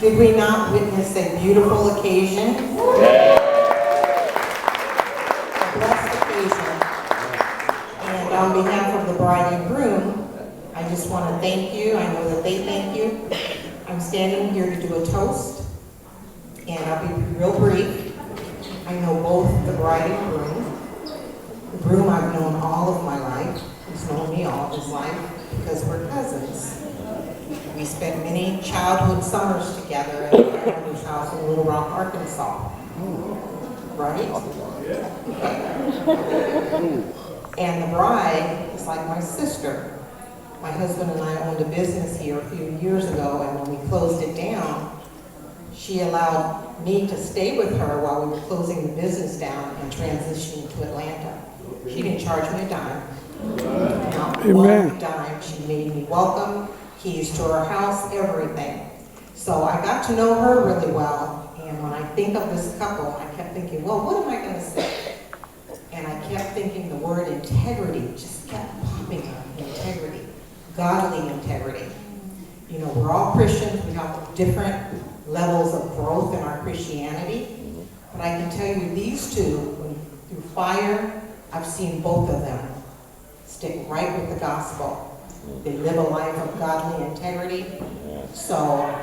Did we not witness a beautiful occasion? A blessed occasion. And on behalf of the bride and groom, I just want to thank you. I know that they thank you. I'm standing here to do a toast, and I'll be real brief. I know both the bride and groom. The groom I've known all of my life. He's known me all his life because we're cousins. We spent many childhood summers together at my grandmother's house in Little Rock, Arkansas. Right? And the bride is like my sister. My husband and I owned a business here a few years ago, and when we closed it down, she allowed me to stay with her while we were closing the business down and transitioning to Atlanta. She didn't charge me a dime. Not one dime. She made me welcome, keys to her house, everything. So I got to know her really well, and when I think of this couple, I kept thinking, well, what am I going to say? And I kept thinking the word integrity just kept popping up. Integrity, godly integrity. You know, we're all Christians. We have different levels of growth in our Christianity. But I can tell you these two, through fire, I've seen both of them stick right with the gospel. They live a life of godly integrity. So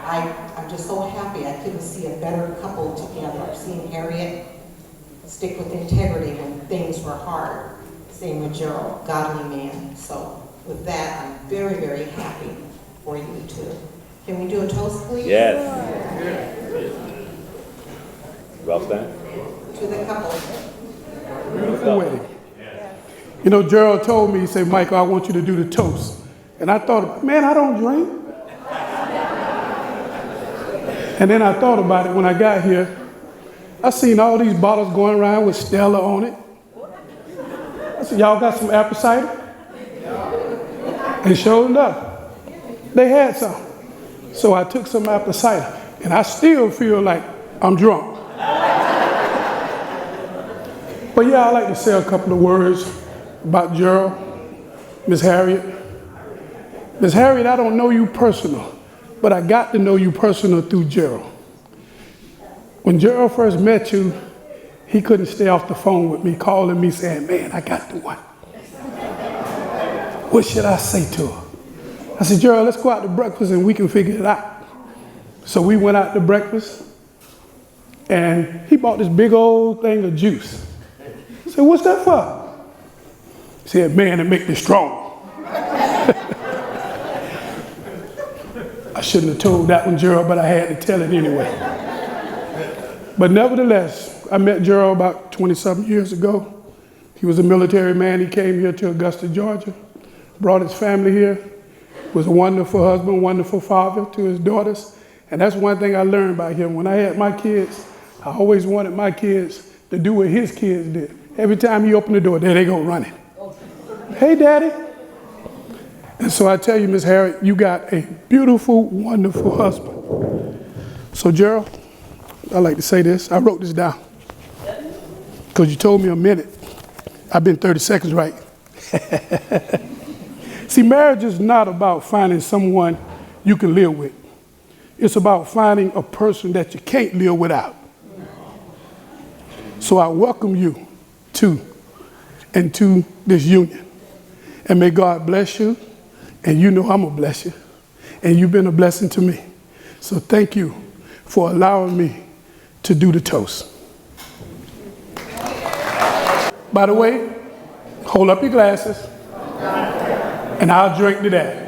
I'm just so happy I couldn't see a better couple together. I've seen Harriett stick with integrity when things were hard. Same with Jerold, godly man. So with that, I'm very, very happy for you two. Can we do a toast, please? Yes. Well done. To the couple. Beautiful wedding. You know, Jerold told me, he said, Michael, I want you to do the toast. And I thought, man, I don't drink. And then I thought about it when I got here. I seen all these bottles going around with Stella on it. I said, y'all got some apple cider? And sure enough, they had some. So I took some apple cider, and I still feel like I'm drunk. But yeah, I like to say a couple of words about Jerold, Miss Harriett. Miss Harriett, I don't know you personal, but I got to know you personal through Jerold. When Jerold first met you, he couldn't stay off the phone with me, calling me saying, man, I got the one. What should I say to her? I said, Jerold, let's go out to breakfast and we can figure it out. So we went out to breakfast, and he bought this big old thing of juice. I said, what's that for? He said, man, it make me strong. I shouldn't have told that one, Jerold, but I had to tell it anyway. But nevertheless, I met Jerold about 20-something years ago. He was a military man. He came here to Augusta, Georgia, brought his family here, was a wonderful husband, wonderful father to his daughters. And that's one thing I learned about him. When I had my kids, I always wanted my kids to do what his kids did. Every time he opened the door, there they go running. Hey, Daddy. And so I tell you, Miss Harriett, you got a beautiful, wonderful husband. So, Jerold, I like to say this. I wrote this down because you told me a minute. I've been 30 seconds right. See, marriage is not about finding someone you can live with. It's about finding a person that you can't live without. So I welcome you into this union. And may God bless you. And you know I'm going to bless you. And you've been a blessing to me. So thank you for allowing me to do the toast. By the way, hold up your glasses, and I'll drink to that.